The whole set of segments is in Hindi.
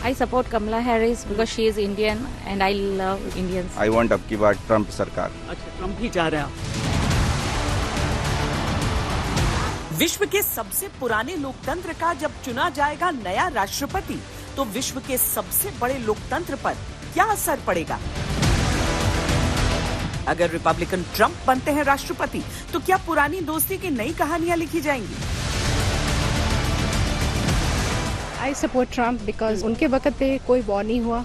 I support Kamala Harris because she is Indian and I love Indians. I want अब की बार ट्रम्प सरकार। अच्छा, ट्रम्प ही जा रहे हैं आप। विश्व के सबसे पुराने लोकतंत्र का जब चुना जाएगा नया राष्ट्रपति, तो विश्व के सबसे बड़े लोकतंत्र पर क्या असर पड़ेगा? अगर रिपब्लिकन ट्रम्प बनते हैं राष्ट्रपति, तो क्या पुरानी दोस्ती की नई कहानियां लिखी जाएंगी? आई सपोर्ट ट्रम्प बिकॉज उनके वक्त पे कोई वॉर नहीं हुआ,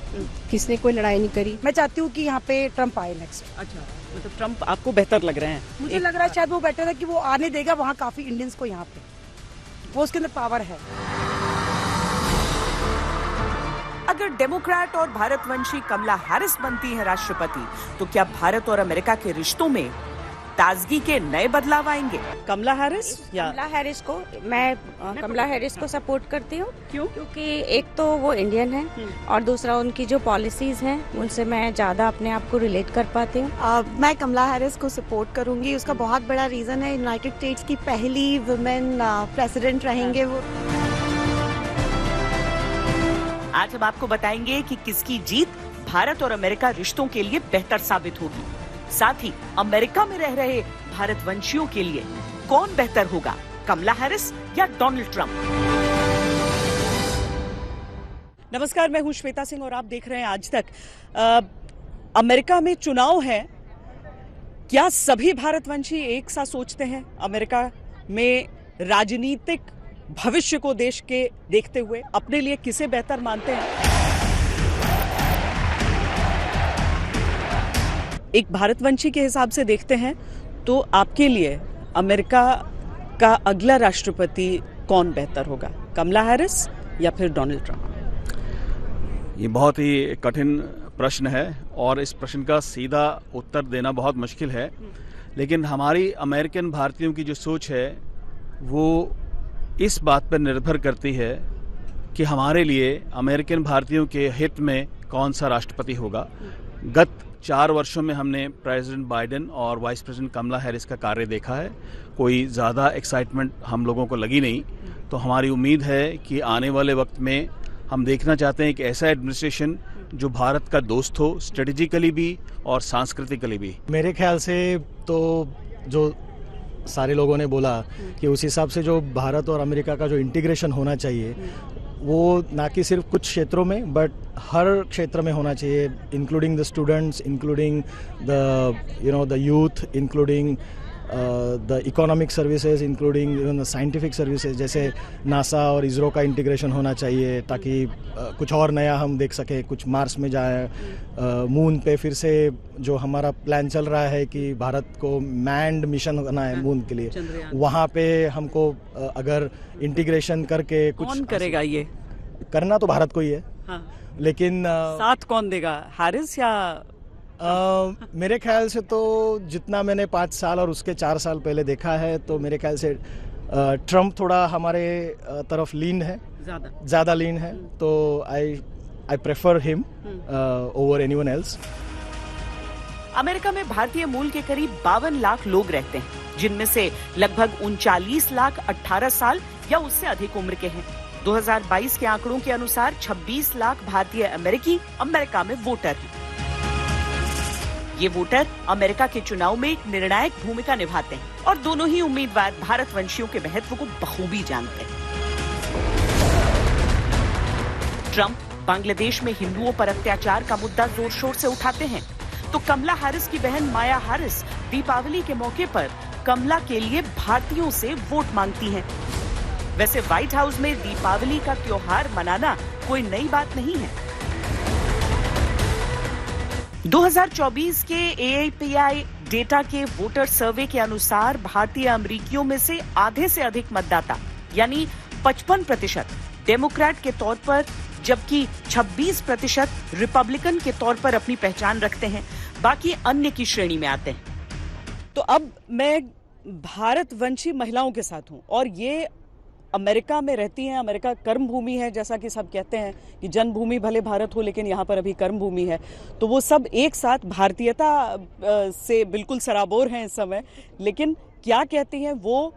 किसने कोई लड़ाई नहीं करी। मैं चाहती हूँ कि यहाँ पे ट्रम्प आए नेक्स्ट। अच्छा, मतलब ट्रम्प आपको बेहतर लग रहे हैं? मुझे लग रहा है शायद वो बेटर है कि वो आने देगा वहाँ काफी इंडियंस को यहाँ पे, वो उसके अंदर पावर है। अगर डेमोक्रेट और भारतवंशी कमला हैरिस बनती है राष्ट्रपति, तो क्या भारत और अमेरिका के रिश्तों में ताजगी के नए बदलाव आएंगे? कमला हैरिस या कमला हैरिस को मैं कमला हैरिस को सपोर्ट करती हूँ। क्यों? क्योंकि एक तो वो इंडियन है और दूसरा उनकी जो पॉलिसीज हैं उनसे मैं ज्यादा अपने आप को रिलेट कर पाती हूँ। मैं कमला हैरिस को सपोर्ट करूंगी। उसका बहुत बड़ा रीजन है, यूनाइटेड स्टेट्स की पहली वुमेन प्रेसिडेंट रहेंगे वो। आज हम आपको बताएंगे कि किसकी जीत भारत और अमेरिका रिश्तों के लिए बेहतर साबित होगी। साथ ही अमेरिका में रह रहे भारतवंशियों के लिए कौन बेहतर होगा, कमला हैरिस या डोनाल्ड ट्रंप? नमस्कार, मैं हूं श्वेता सिंह और आप देख रहे हैं आज तक। अमेरिका में चुनाव है, क्या सभी भारतवंशी एक साथ सोचते हैं अमेरिका में राजनीतिक भविष्य को देश के देखते हुए अपने लिए किसे बेहतर मानते हैं? एक भारतवंशी के हिसाब से देखते हैं तो आपके लिए अमेरिका का अगला राष्ट्रपति कौन बेहतर होगा, कमला हैरिस या फिर डोनाल्ड ट्रंप? ये बहुत ही कठिन प्रश्न है और इस प्रश्न का सीधा उत्तर देना बहुत मुश्किल है, लेकिन हमारी अमेरिकन भारतीयों की जो सोच है वो इस बात पर निर्भर करती है कि हमारे लिए अमेरिकन भारतीयों के हित में कौन सा राष्ट्रपति होगा। गत 4 वर्षों में हमने प्रेसिडेंट बाइडेन और वाइस प्रेसिडेंट कमला हैरिस का कार्य देखा है। कोई ज़्यादा एक्साइटमेंट हम लोगों को लगी नहीं, तो हमारी उम्मीद है कि आने वाले वक्त में हम देखना चाहते हैं एक ऐसा एडमिनिस्ट्रेशन जो भारत का दोस्त हो, स्ट्रेटेजिकली भी और सांस्कृतिकली भी। मेरे ख्याल से तो जो सारे लोगों ने बोला कि उस हिसाब से जो भारत और अमेरिका का जो इंटीग्रेशन होना चाहिए वो ना कि सिर्फ कुछ क्षेत्रों में बट हर क्षेत्र में होना चाहिए, including the students, including the youth, including the economic services, including the scientific services. जैसे नासा और इसरो का इंटीग्रेशन होना चाहिए ताकि कुछ और नया हम देख सकें, कुछ मार्स में जाए, मून पे फिर से जो हमारा प्लान चल रहा है कि भारत को मैन्ड मिशन करना है मून के लिए, वहाँ पे हमको अगर इंटीग्रेशन करके कुछ कौन करेगा? ये करना तो भारत को ही है। हाँ। लेकिन साथ कौन देगा, हैरिस या मेरे ख्याल से तो जितना मैंने 5 साल और उसके 4 साल पहले देखा है तो मेरे ख्याल से ट्रम्प थोड़ा हमारे तरफ लीन है, ज़्यादा लीन है, तो I prefer him over anyone else. America में भारतीय मूल के करीब 52 लाख लोग रहते हैं, जिनमें से लगभग 39 लाख 18 साल या उससे अधिक उम्र के हैं। 2022 के आंकड़ों के अनुसार 26 लाख भारतीय अमेरिकी अमेरिका में वोटर हैं। ये वोटर अमेरिका के चुनाव में एक निर्णायक भूमिका निभाते हैं और दोनों ही उम्मीदवार भारतवंशियों के महत्व को बखूबी जानते हैं। ट्रंप बांग्लादेश में हिंदुओं पर अत्याचार का मुद्दा जोर शोर से उठाते हैं, तो कमला हैरिस की बहन माया हैरिस दीपावली के मौके पर कमला के लिए भारतीयों से वोट मांगती हैं। वैसे व्हाइट हाउस में दीपावली का त्योहार मनाना कोई नई बात नहीं है। 2024 के AAPI डेटा के वोटर सर्वे के अनुसार भारतीय अमेरिकियों में से आधे से अधिक मतदाता यानी 55% डेमोक्रेट के तौर पर, जबकि 26% रिपब्लिकन के तौर पर अपनी पहचान रखते हैं। बाकी अन्य की श्रेणी में आते हैं। तो अब मैं भारतवंशी महिलाओं के साथ हूं और ये अमेरिका में रहती हैं। अमेरिका कर्म भूमि है, जैसा कि सब कहते हैं कि जन्मभूमि भले भारत हो लेकिन यहाँ पर अभी कर्म भूमि है, तो वो सब एक साथ भारतीयता से बिल्कुल सराबोर हैं इस समय। लेकिन क्या कहती हैं वो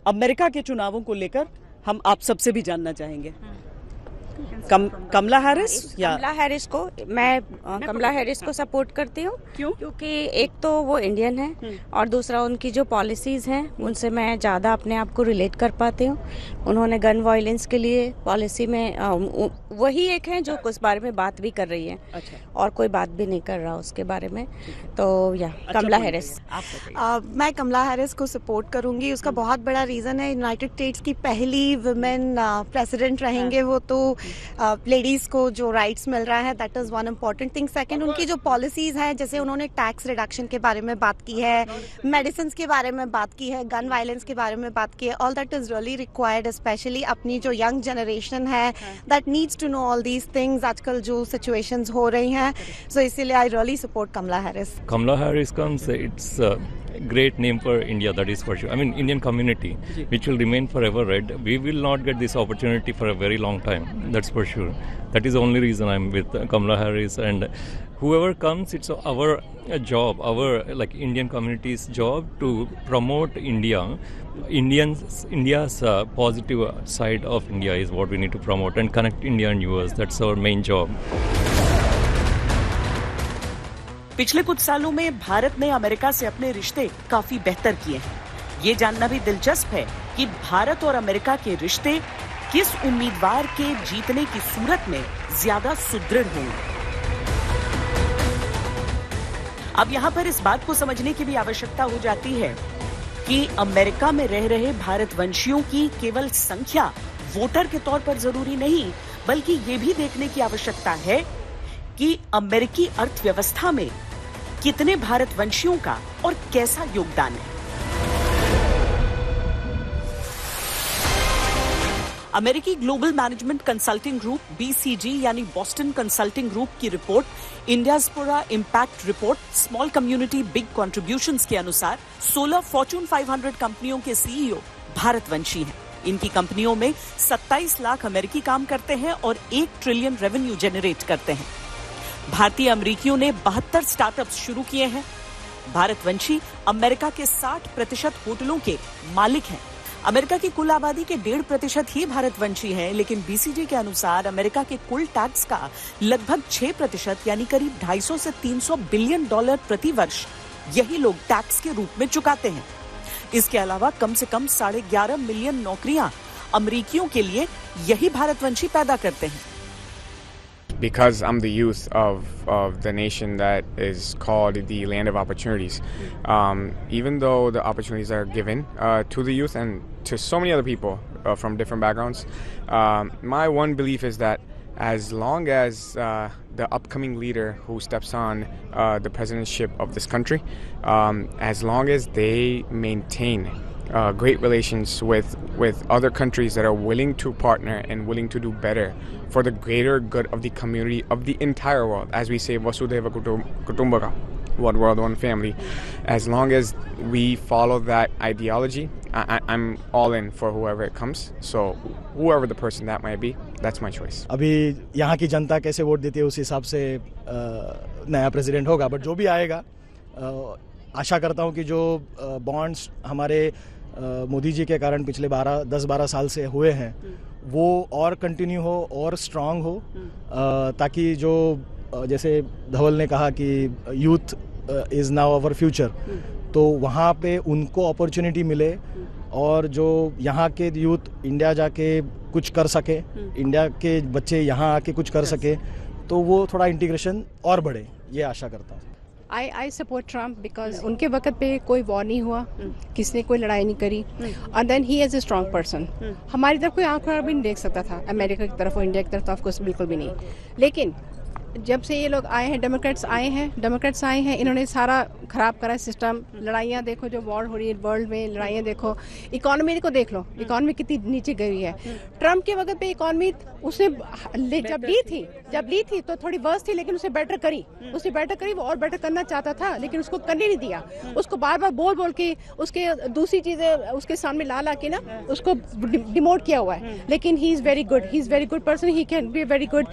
अमेरिका के चुनावों को लेकर, हम आप सबसे भी जानना चाहेंगे। कमला हैरिस या कमला हैरिस को मैं कमला हैरिस को सपोर्ट करती हूँ। क्यों? क्योंकि एक तो वो इंडियन है और दूसरा उनकी जो पॉलिसीज़ हैं उनसे मैं ज़्यादा अपने आप को रिलेट कर पाती हूँ। उन्होंने गन वायलेंस के लिए पॉलिसी में वही एक है जो उस बारे में बात भी कर रही है। अच्छा। और कोई बात भी नहीं कर रहा उसके बारे में। तो कमला हैरिस। आप बताइए। मैं कमला हैरिस को सपोर्ट करूंगी। उसका बहुत बड़ा रीज़न है, यूनाइटेड स्टेट्स की पहली वुमेन प्रेसिडेंट रहेंगे वो, तो लेडीज़ को जो राइट्स मिल रहा है that is one important thing. Second, उनकी जो पॉलिसीज़ हैं, जैसे उन्होंने टैक्स रिडक्शन के बारे में बात की है, मेडिसिन के बारे में बात की है, गन वायलेंस के बारे में बात की है, all that is really required, specially अपनी जो यंग जनरेशन है that needs to know all these things. आजकल जो सिचुएशंस हो रही हैं, सो इसीलिए I really support Kamala Harris. Kamala Harris comes, it's a great name for India, that is for sure. I mean, Indian community, which will remain forever red. We will not get this opportunity for a very long time, that's for sure. That is the only reason I'm with Kamala Harris. And whoever comes, it's our job, our like Indian community's job to promote India. India's positive side of India is what we need to promote and connect India and US. That's our main job. पिछले कुछ सालों में भारत ने अमेरिका से अपने रिश्ते काफी बेहतर किए हैं। ये जानना भी दिलचस्प है कि भारत और अमेरिका के रिश्ते किस उम्मीदवार के जीतने की सूरत में ज्यादा सुदृढ़ होंगे। अब यहाँ पर इस बात को समझने की भी आवश्यकता हो जाती है कि अमेरिका में रह रहे भारतवंशियों की केवल संख्या वोटर के तौर पर जरूरी नहीं, बल्कि ये भी देखने की आवश्यकता है कि अमेरिकी अर्थव्यवस्था में कितने भारतवंशियों का और कैसा योगदान है। अमेरिकी global management consulting group BCG यानी बॉस्टन कंसल्टिंग ग्रुप की report Indiaspora impact report small community big contributions के अनुसार 16 फॉर्च्यून 500 कंपनियों के CEO भारतवंशी हैं। इनकी कंपनियों में 27 लाख अमेरिकी काम करते हैं और 1 ट्रिलियन रेवेन्यू जनरेट करते हैं। भारतीय अमेरिकियों ने 72 स्टार्टअप्स शुरू किए हैं। भारतवंशी अमेरिका के 60% होटलों के मालिक हैं। अमेरिका की कुल आबादी के 1.5% ही भारतवंशी हैं, लेकिन BCG के अनुसार अमेरिका के कुल टैक्स का लगभग 6% यानी करीब $250 से $300 बिलियन प्रति वर्ष यही लोग टैक्स के रूप में चुकाते हैं। इसके अलावा कम से कम 11.5 मिलियन नौकरियां अमेरिकियों के लिए यही भारतवंशी पैदा करते हैं। Because I'm the youth of the nation that is called the land of opportunities. Even though the opportunities are given to the youth and to so many other people from different backgrounds, my one belief is that as long as the upcoming leader who steps on the presidentship of this country, as long as they maintain great relations with other countries that are willing to partner and willing to do better for the greater good of the community of the entire world, as we say Vasudhaiva Kutumbaka, one world, one family. As long as we follow that ideology, I'm all in for whoever it comes. So whoever the person that might be, that's my choice. अभी यहाँ की जनता कैसे वोट देती है उस हिसाब से नया प्रेसिडेंट होगा, बट जो भी आएगा आशा करता हूँ कि जो बॉन्ड्स हमारे मोदी जी के कारण पिछले 10-12 साल से हुए हैं वो और कंटिन्यू हो और स्ट्रांग हो, ताकि जो जैसे धवल ने कहा कि youth is now our future, तो वहाँ पे उनको अपॉर्चुनिटी मिले और जो यहाँ के यूथ इंडिया जाके कुछ कर सके, इंडिया के बच्चे यहाँ आके कुछ कर सके, तो वो थोड़ा इंटीग्रेशन और बढ़े, ये आशा करता हूँ। आई सपोर्ट ट्रम्प बिकॉज उनके वक्त पे कोई वॉर नहीं हुआ, किसने कोई लड़ाई नहीं करी, and then he is a strong person. हमारी तरफ कोई आंख भी नहीं देख सकता था, अमेरिका की तरफ और इंडिया की तरफ तो ऑफकोर्स बिल्कुल भी नहीं। लेकिन जब से ये लोग आए हैं, डेमोक्रेट्स आए हैं, इन्होंने सारा ख़राब करा सिस्टम। लड़ाइयाँ देखो जो वॉर हो रही है वर्ल्ड में, लड़ाइयाँ देखो, इकॉनमी को देख लो, इकॉनमी कितनी नीचे गई है। ट्रम्प के वक्त पे इकॉनमी उसने जब ली थी तो थोड़ी वर्स थी, लेकिन उसने बेटर करी, वो और बेटर करना चाहता था लेकिन उसको करने नहीं दिया। उसको बार बार बोल के उसके दूसरी चीज़ें उसके सामने ला के ना उसको डिमोट किया हुआ है। लेकिन he is very good person, he can be very good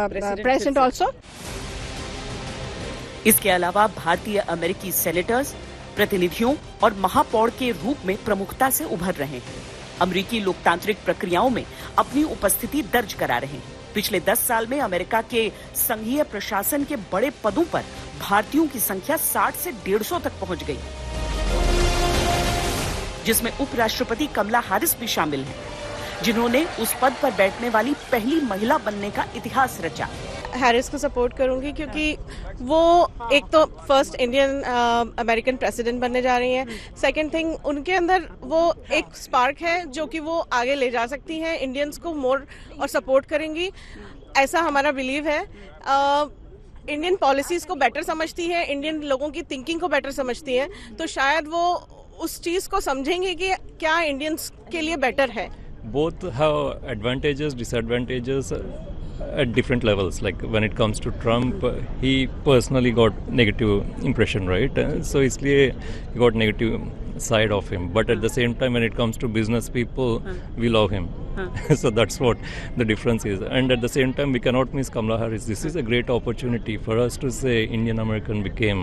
president also. इसके अलावा भारतीय अमेरिकी सेनेटर्स प्रतिनिधियों और महापौर के रूप में प्रमुखता से उभर रहे हैं। अमेरिकी लोकतांत्रिक प्रक्रियाओं में अपनी उपस्थिति दर्ज करा रहे हैं। पिछले 10 साल में अमेरिका के संघीय प्रशासन के बड़े पदों पर भारतीयों की संख्या 60 से 150 तक पहुंच गई, जिसमें उपराष्ट्रपति कमला हैरिस भी शामिल हैं, जिन्होंने उस पद पर बैठने वाली पहली महिला बनने का इतिहास रचा। हैरिस को सपोर्ट करूंगी क्योंकि वो एक तो फर्स्ट इंडियन अमेरिकन प्रेसिडेंट बनने जा रही हैं। सेकंड थिंग, उनके अंदर वो एक स्पार्क है जो कि वो आगे ले जा सकती हैं, इंडियंस को मोर और सपोर्ट करेंगी, ऐसा हमारा बिलीव है। इंडियन पॉलिसीज को बेटर समझती है, इंडियन लोगों की थिंकिंग को बेटर समझती है, तो शायद वो उस चीज को समझेंगे कि क्या इंडियंस के लिए बेटर है। Both have advantages, disadvantages at different levels. Like when it comes to Trump, he personally got negative impression, right? So इसलिए he got negative side of him. But at the same time, when it comes to business people, we love him. So that's what the difference is. And at the same time, we cannot miss Kamala Harris. This is a great opportunity for us to say Indian American became.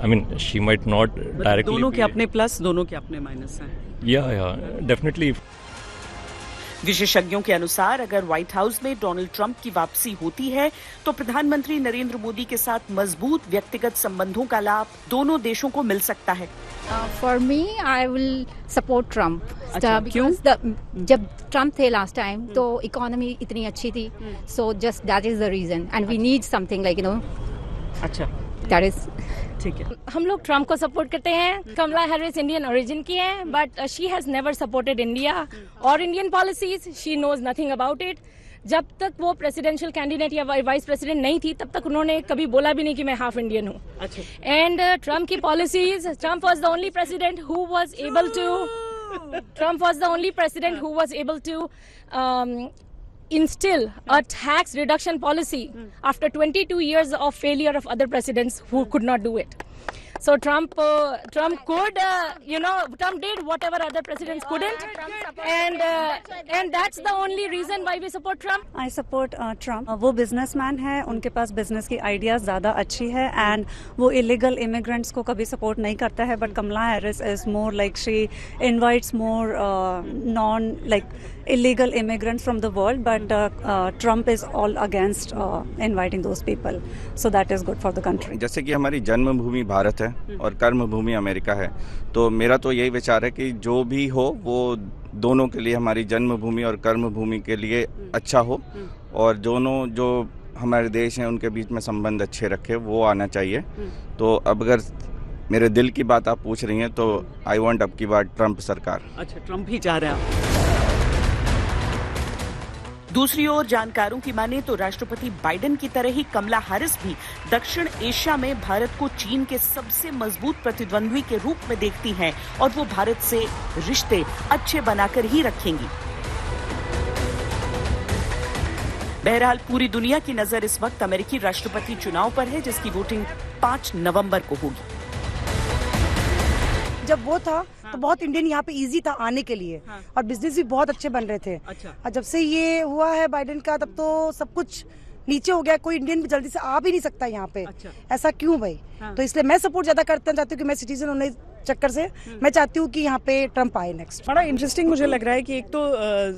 I mean, she might not directly. दोनों के अपने प्लस, दोनों के अपने माइनस हैं। Yeah, definitely. विशेषज्ञों के अनुसार अगर व्हाइट हाउस में डोनाल्ड ट्रंप की वापसी होती है तो प्रधानमंत्री नरेंद्र मोदी के साथ मजबूत व्यक्तिगत संबंधों का लाभ दोनों देशों को मिल सकता है। For me I will support Trump. क्यों? जब ट्रंप थे लास्ट टाइम तो इकोनॉमी इतनी अच्छी थी, so just that is the reason and we need something like अच्छा, दैट इज ठीक है। हम लोग ट्रम्प को सपोर्ट करते हैं। कमला हैरिस इंडियन ओरिजिन की है, but she has never supported India और Indian policies. She knows nothing about it. जब तक वो प्रेसिडेंशियल कैंडिडेट या वाइस प्रेसिडेंट नहीं थी तब तक उन्होंने कभी बोला भी नहीं कि मैं हाफ इंडियन हूँ। एंड ट्रम्प की policies, Trump was the only president who was able to instill a tax reduction policy after 22 years of failure of other presidents who could not do it. So Trump could, Trump did whatever other presidents couldn't, and that's the only reason why we support Trump. I support Trump. वो businessman है, उनके पास business की ideas ज़्यादा अच्छी है, and वो illegal immigrants को कभी support नहीं करता है. But Kamala Harris is more like she invites more illegal immigrants from the world. But Trump is all against inviting those people. So that is good for the country. जैसे कि हमारी जन्मभूमि भारत है और कर्मभूमि अमेरिका है, तो मेरा तो यही विचार है कि जो भी हो वो दोनों के लिए, हमारी जन्मभूमि और कर्मभूमि के लिए अच्छा हो, और दोनों जो हमारे देश हैं उनके बीच में संबंध अच्छे रखे, वो आना चाहिए। तो अब अगर मेरे दिल की बात आप पूछ रही हैं तो आई वांट अब की बार ट्रंप सरकार। अच्छा, ट्रंप ही चाह रहे हैं। दूसरी ओर जानकारों की माने तो राष्ट्रपति बाइडेन की तरह ही कमला हैरिस भी दक्षिण एशिया में भारत को चीन के सबसे मजबूत प्रतिद्वंद्वी के रूप में देखती हैं और वो भारत से रिश्ते अच्छे बनाकर ही रखेंगी। बहरहाल पूरी दुनिया की नजर इस वक्त अमेरिकी राष्ट्रपति चुनाव पर है, जिसकी वोटिंग 5 नवंबर को होगी। जब वो था तो बहुत इंडियन यहाँ पे इजी था आने के लिए, और बिजनेस भी बहुत अच्छे बन रहे थे। और जब से ये हुआ है बाइडेन का, तब तो सब कुछ नीचे हो गया, कोई इंडियन भी जल्दी से आ भी नहीं सकता यहाँ पे। ऐसा क्यों भाई? तो इसलिए मैं सपोर्ट ज्यादा करना चाहती हूँ कि मैं सिटीजन होने चक्कर से मैं चाहती हूँ कि यहाँ पे ट्रंप आए नेक्स्ट। बड़ा इंटरेस्टिंग मुझे लग रहा है कि एक तो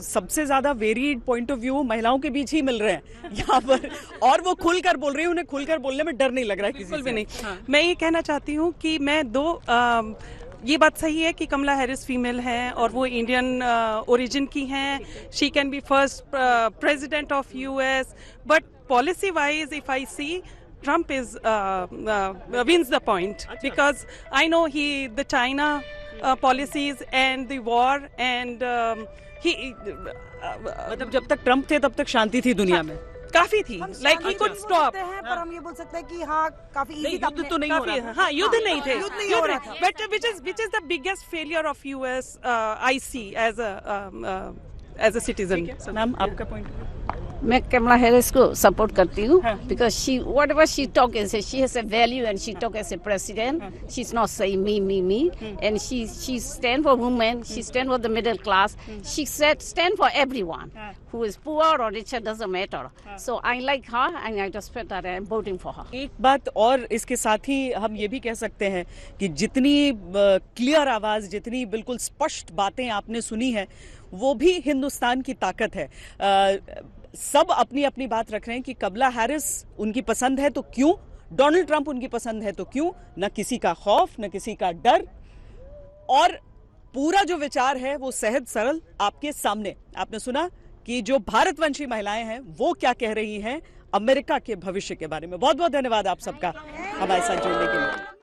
सबसे ज्यादा वेरिड पॉइंट ऑफ व्यू महिलाओं के बीच ही मिल रहे हैं यहाँ पर, और वो खुलकर बोल रही है, उन्हें खुलकर बोलने में डर नहीं लग रहा है किसी भी नहीं। मैं ये कहना चाहती हूँ कि ये बात सही है कि कमला हैरिस फीमेल है और वो इंडियन ओरिजिन की हैं। She can be first president of US, but policy wise if I see Trump wins the point because I know the China policies and the war and मतलब जब तक ट्रंप थे तब तक शांति थी दुनिया में, काफी थी, लाइक ही कुड स्टॉप। पर हम ये बोल सकते हैं कि हाँ काफी इजी था, युद्ध तो नहीं हो रहा था। हाँ, युद्ध नहीं थे, युद्ध नहीं हो रहा था। But which is the biggest failure of US I see as a citizen। Ma'am, आपका पॉइंट? मैं कमला हैरिस को सपोर्ट करती हूँ because she whatever she talk as she has a value and she talk as a president she is not saying me and she stand for women she stand for the middle class she stand for everyone who is poor or richer doesn't matter. So I like her and I respect her and I'm voting for her. एक बात और इसके साथ ही हम ये भी कह सकते हैं कि जितनी क्लियर आवाज, जितनी बिल्कुल स्पष्ट बातें आपने सुनी है, वो भी हिंदुस्तान की ताकत है। सब अपनी अपनी बात रख रहे हैं कि कमला हैरिस उनकी पसंद है तो क्यों, डोनाल्ड ट्रंप उनकी पसंद है तो क्यों, न किसी का खौफ न किसी का डर, और पूरा जो विचार है वो सहज सरल आपके सामने। आपने सुना कि जो भारतवंशी महिलाएं हैं वो क्या कह रही हैं अमेरिका के भविष्य के बारे में। बहुत बहुत धन्यवाद आप सबका हमारे साथ जुड़ने के लिए।